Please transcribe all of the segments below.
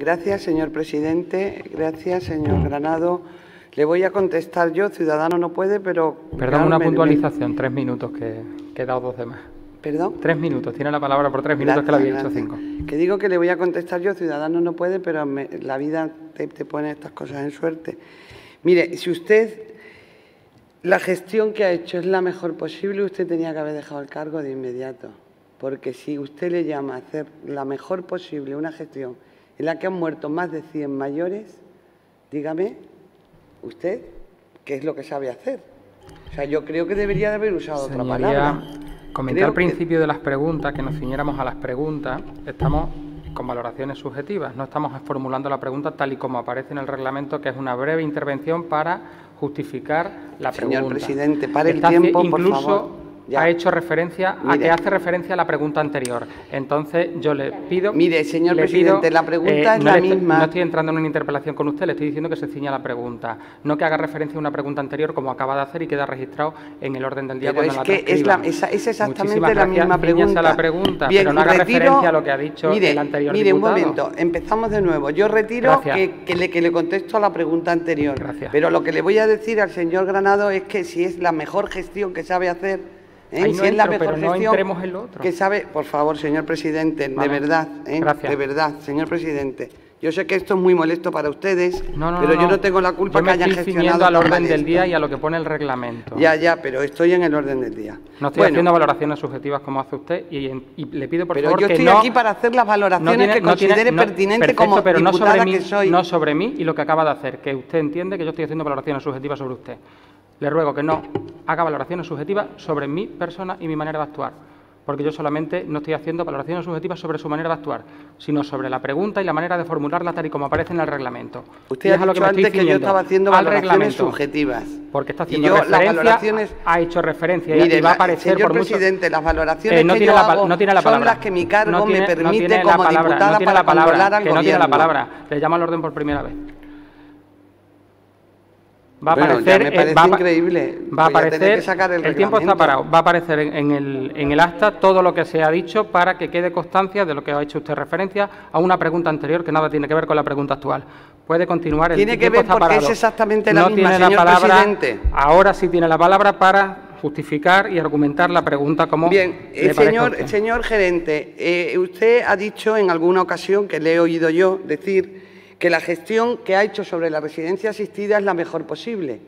Gracias, señor presidente. Gracias, señor Granado. Le voy a contestar yo. Ciudadano no puede, pero... Perdón, una puntualización. 3 minutos, que he dado 2 de más. ¿Perdón? 3 minutos. Tiene la palabra por 3 minutos, que le había dicho 5. Que digo que le voy a contestar yo. Ciudadano no puede, pero la vida te pone estas cosas en suerte. Mire, si usted... La gestión que ha hecho es la mejor posible, usted tenía que haber dejado el cargo de inmediato. Porque si usted le llama a hacer la mejor posible una gestión en la que han muerto más de 100 mayores, dígame usted qué es lo que sabe hacer. O sea, yo creo que debería de haber usado otra palabra. Comenté al principio de las preguntas, que nos ciñéramos a las preguntas. Estamos con valoraciones subjetivas, no estamos formulando la pregunta tal y como aparece en el reglamento, que es una breve intervención para justificar la pregunta. Señor presidente, pare el tiempo, por favor. Ha hecho referencia a que hace referencia a la pregunta anterior. Entonces, yo le pido... Mire, señor presidente, la pregunta es la misma. No estoy entrando en una interpelación con usted, le estoy diciendo que se ciña la pregunta. No que haga referencia a una pregunta anterior, como acaba de hacer y queda registrado en el orden del día. Pero cuando es que es exactamente la misma pregunta. La pregunta, bien, pero no haga referencia a lo que ha dicho el anterior diputado. Un momento, empezamos de nuevo. Yo retiro que le contesto a la pregunta anterior. Gracias. Pero lo que le voy a decir al señor Granado es que si es la mejor gestión que sabe hacer... Ahí no si es la entro, mejor pero no gestión entremos en lo otro. que sabe, por favor, señor presidente, Vamos. de verdad, Gracias. de verdad, señor presidente. Yo sé que esto es muy molesto para ustedes, pero yo no tengo la culpa yo que hayan gestionado. Estoy ciñendo al orden del día y a lo que pone el reglamento. Ya, pero estoy en el orden del día. No estoy haciendo valoraciones subjetivas como hace usted y le pido por favor que no... Pero yo estoy aquí para hacer las valoraciones que considere pertinente como diputada que soy. No sobre mí y lo que acaba de hacer, que usted entiende que yo estoy haciendo valoraciones subjetivas sobre usted. Le ruego que no haga valoraciones subjetivas sobre mi persona y mi manera de actuar, porque yo solamente no estoy haciendo valoraciones subjetivas sobre su manera de actuar, sino sobre la pregunta y la manera de formularla tal y como aparece en el reglamento. Usted ha dicho antes que yo estaba haciendo valoraciones subjetivas. Porque está haciendo referencia, ha hecho referencia y va a aparecer señor por mucho... presidente, las valoraciones que yo hago son las que mi cargo me permite como diputada para controlar al gobierno. No tiene la palabra, le llamo al orden por primera vez. Va a aparecer, me parece increíble. Va a aparecer, el tiempo está parado, va a aparecer en el acta todo lo que se ha dicho para que quede constancia de lo que ha hecho usted referencia a una pregunta anterior que nada tiene que ver con la pregunta actual. Puede continuar, el tiempo está parado. Tiene que ver porque es exactamente la misma, señor presidente. Ahora sí tiene la palabra para justificar y argumentar la pregunta como... Bien, señor gerente, usted ha dicho en alguna ocasión, que le he oído yo decir, que la gestión que ha hecho sobre la residencia asistida es la mejor posible.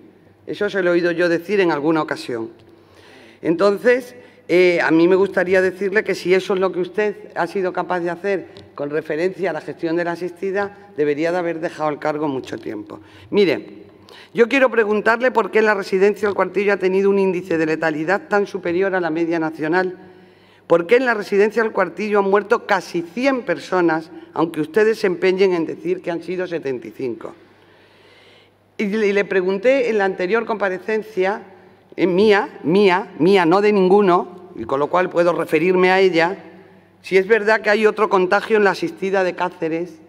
Eso se lo he oído yo decir en alguna ocasión. Entonces, a mí me gustaría decirle que si eso es lo que usted ha sido capaz de hacer con referencia a la gestión de la asistida, debería de haber dejado el cargo mucho tiempo. Mire, yo quiero preguntarle por qué la residencia El Cuartillo ha tenido un índice de letalidad tan superior a la media nacional. ¿Por qué en la residencia El Cuartillo han muerto casi 100 personas, aunque ustedes se empeñen en decir que han sido 75? Y le pregunté en la anterior comparecencia, mía, no de ninguno, y con lo cual puedo referirme a ella, si es verdad que hay otro contagio en la asistida de Cáceres,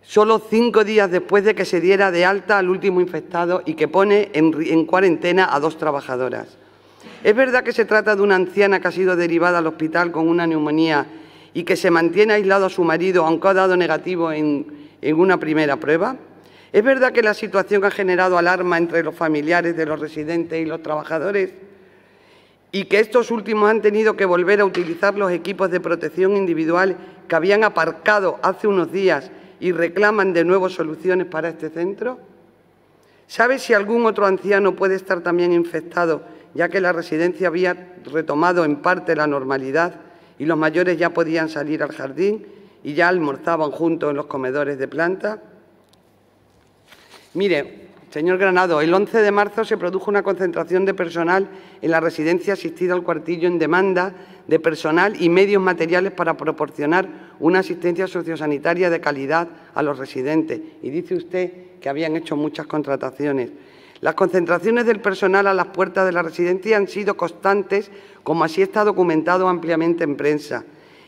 solo 5 días después de que se diera de alta al último infectado y que pone en cuarentena a 2 trabajadoras. ¿Es verdad que se trata de una anciana que ha sido derivada al hospital con una neumonía y que se mantiene aislado a su marido, aunque ha dado negativo en una primera prueba? ¿Es verdad que la situación ha generado alarma entre los familiares de los residentes y los trabajadores? ¿Y que estos últimos han tenido que volver a utilizar los equipos de protección individual que habían aparcado hace unos días y reclaman de nuevo soluciones para este centro? ¿Sabe si algún otro anciano puede estar también infectado, ya que la residencia había retomado en parte la normalidad y los mayores ya podían salir al jardín y ya almorzaban juntos en los comedores de planta? Mire, señor Granado, el 11 de marzo se produjo una concentración de personal en la residencia asistida El Cuartillo en demanda de personal y medios materiales para proporcionar una asistencia sociosanitaria de calidad a los residentes. Y dice usted que habían hecho muchas contrataciones. Las concentraciones del personal a las puertas de la residencia han sido constantes, como así está documentado ampliamente en prensa.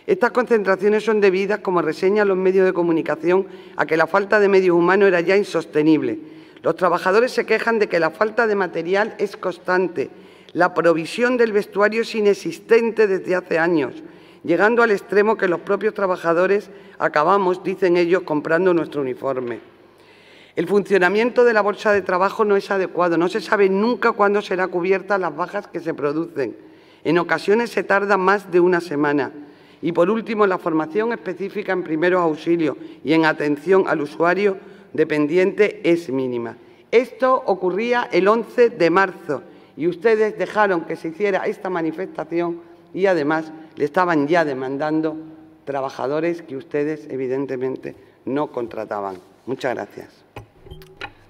Estas concentraciones son debidas, como reseñan los medios de comunicación, a que la falta de medios humanos era ya insostenible. Los trabajadores se quejan de que la falta de material es constante. La provisión del vestuario es inexistente desde hace años. llegando al extremo que los propios trabajadores acabamos, dicen ellos, comprando nuestro uniforme. El funcionamiento de la bolsa de trabajo no es adecuado, no se sabe nunca cuándo será cubierta las bajas que se producen. En ocasiones se tarda más de una semana. Y, por último, la formación específica en primeros auxilios y en atención al usuario dependiente es mínima. Esto ocurría el 11 de marzo y ustedes dejaron que se hiciera esta manifestación y, además, le estaban ya demandando trabajadores que ustedes, evidentemente, no contrataban. Muchas gracias.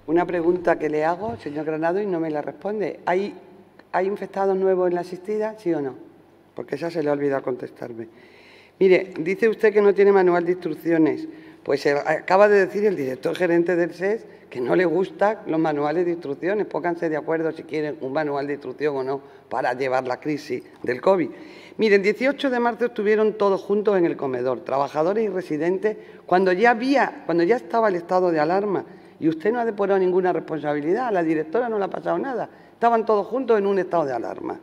Una pregunta que le hago, señor Granado, y no me la responde. ¿Hay infectados nuevos en la asistida, sí o no? Porque esa se le ha olvidado contestarme. Mire, dice usted que no tiene manual de instrucciones. Pues acaba de decir el director gerente del SES que no le gustan los manuales de instrucciones. Pónganse de acuerdo si quieren un manual de instrucción o no para llevar la crisis del COVID. Mire, el 18 de marzo estuvieron todos juntos en el comedor, trabajadores y residentes, cuando ya estaba el estado de alarma. Y usted no ha depurado ninguna responsabilidad, a la directora no le ha pasado nada. Estaban todos juntos en un estado de alarma.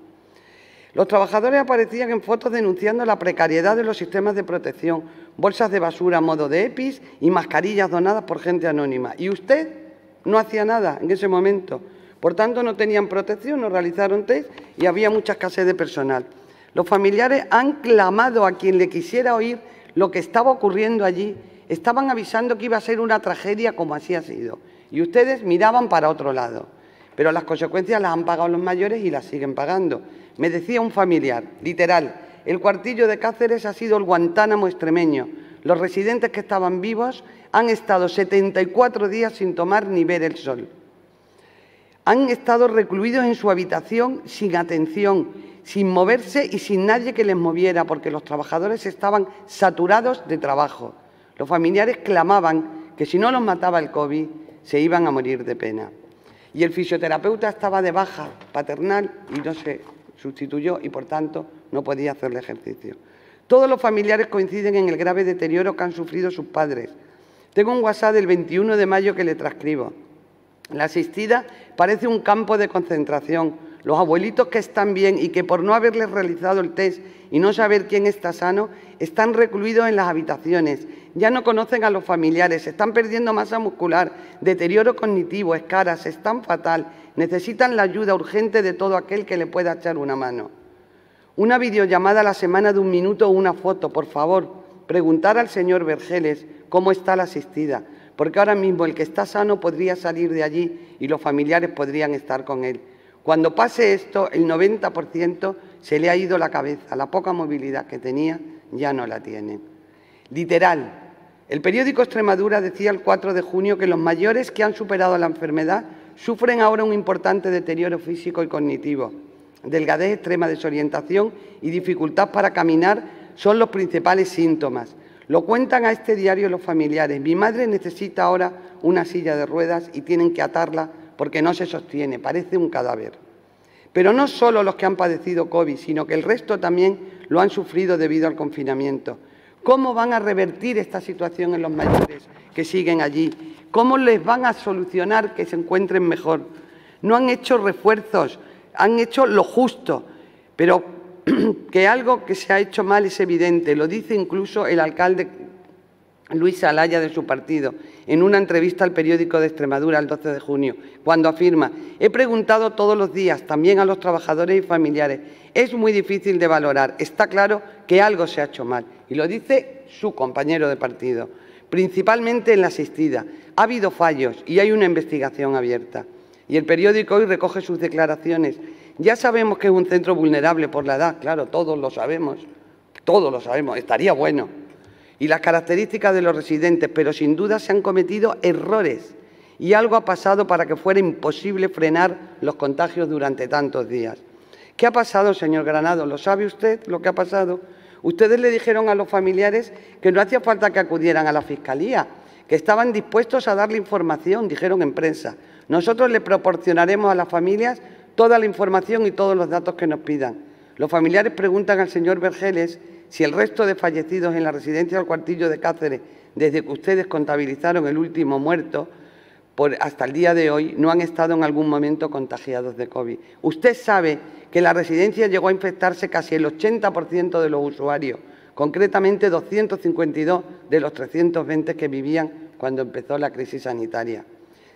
Los trabajadores aparecían en fotos denunciando la precariedad de los sistemas de protección, bolsas de basura a modo de EPIs y mascarillas donadas por gente anónima. Y usted no hacía nada en ese momento. Por tanto, no tenían protección, no realizaron test y había mucha escasez de personal. Los familiares han clamado a quien le quisiera oír lo que estaba ocurriendo allí. Estaban avisando que iba a ser una tragedia como así ha sido. Y ustedes miraban para otro lado. Pero las consecuencias las han pagado los mayores y las siguen pagando. Me decía un familiar, literal, el cuartillo de Cáceres ha sido el Guantánamo extremeño. Los residentes que estaban vivos han estado 74 días sin tomar ni ver el sol. Han estado recluidos en su habitación sin atención, sin moverse y sin nadie que les moviera, porque los trabajadores estaban saturados de trabajo. Los familiares clamaban que si no los mataba el COVID, se iban a morir de pena. Y el fisioterapeuta estaba de baja paternal y no se sustituyó y, por tanto, no podía hacer el ejercicio. Todos los familiares coinciden en el grave deterioro que han sufrido sus padres. Tengo un WhatsApp del 21 de mayo que le transcribo. La asistida parece un campo de concentración. Los abuelitos que están bien y que por no haberles realizado el test y no saber quién está sano, están recluidos en las habitaciones. Ya no conocen a los familiares, están perdiendo masa muscular, deterioro cognitivo, escaras, están fatal. Necesitan la ayuda urgente de todo aquel que le pueda echar una mano. Una videollamada a la semana de 1 minuto o una foto, por favor. Preguntar al señor Vergeles cómo está la asistida, porque ahora mismo el que está sano podría salir de allí y los familiares podrían estar con él. Cuando pase esto, el 90% se le ha ido la cabeza, la poca movilidad que tenía ya no la tienen. Literal, el periódico Extremadura decía el 4 de junio que los mayores que han superado la enfermedad sufren ahora un importante deterioro físico y cognitivo. Delgadez extrema, desorientación y dificultad para caminar son los principales síntomas. Lo cuentan a este diario los familiares. Mi madre necesita ahora una silla de ruedas y tienen que atarla porque no se sostiene, parece un cadáver. Pero no solo los que han padecido COVID, sino que el resto también lo han sufrido debido al confinamiento. ¿Cómo van a revertir esta situación en los mayores que siguen allí? ¿Cómo les van a solucionar que se encuentren mejor? No han hecho refuerzos, han hecho lo justo, pero que algo que se ha hecho mal es evidente. Lo dice incluso el alcalde Luis Alaya de su partido en una entrevista al periódico de Extremadura el 12 de junio, cuando afirma: he preguntado todos los días, también a los trabajadores y familiares. Es muy difícil de valorar, está claro que algo se ha hecho mal. Y lo dice su compañero de partido, principalmente en la asistida. Ha habido fallos y hay una investigación abierta. Y el periódico hoy recoge sus declaraciones. Ya sabemos que es un centro vulnerable por la edad, claro, todos lo sabemos, estaría bueno. Y las características de los residentes, pero sin duda se han cometido errores y algo ha pasado para que fuera imposible frenar los contagios durante tantos días. ¿Qué ha pasado, señor Granado? ¿Lo sabe usted lo que ha pasado? Ustedes le dijeron a los familiares que no hacía falta que acudieran a la Fiscalía, que estaban dispuestos a darle información, dijeron en prensa. Nosotros le proporcionaremos a las familias toda la información y todos los datos que nos pidan. Los familiares preguntan al señor Vergeles si el resto de fallecidos en la residencia del Cuartillo de Cáceres, desde que ustedes contabilizaron el último muerto, hasta el día de hoy, no han estado en algún momento contagiados de COVID. Usted sabe que la residencia llegó a infectarse casi el 80% de los usuarios. concretamente 252 de los 320 que vivían cuando empezó la crisis sanitaria.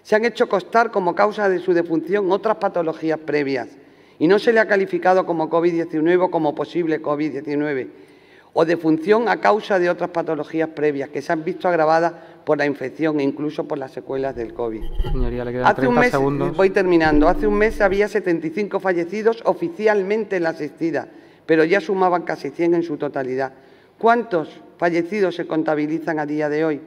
Se han hecho constar como causa de su defunción otras patologías previas y no se le ha calificado como COVID-19 o como posible COVID-19 o defunción a causa de otras patologías previas que se han visto agravadas por la infección e incluso por las secuelas del COVID. Señoría, le quedan 30 segundos. Voy terminando. Hace un mes había 75 fallecidos oficialmente en la asistida, pero ya sumaban casi 100 en su totalidad. ¿Cuántos fallecidos se contabilizan a día de hoy?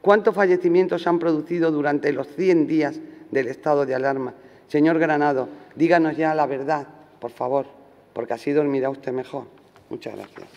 ¿Cuántos fallecimientos se han producido durante los 100 días del estado de alarma? Señor Granados, díganos ya la verdad, por favor, porque así dormirá usted mejor. Muchas gracias.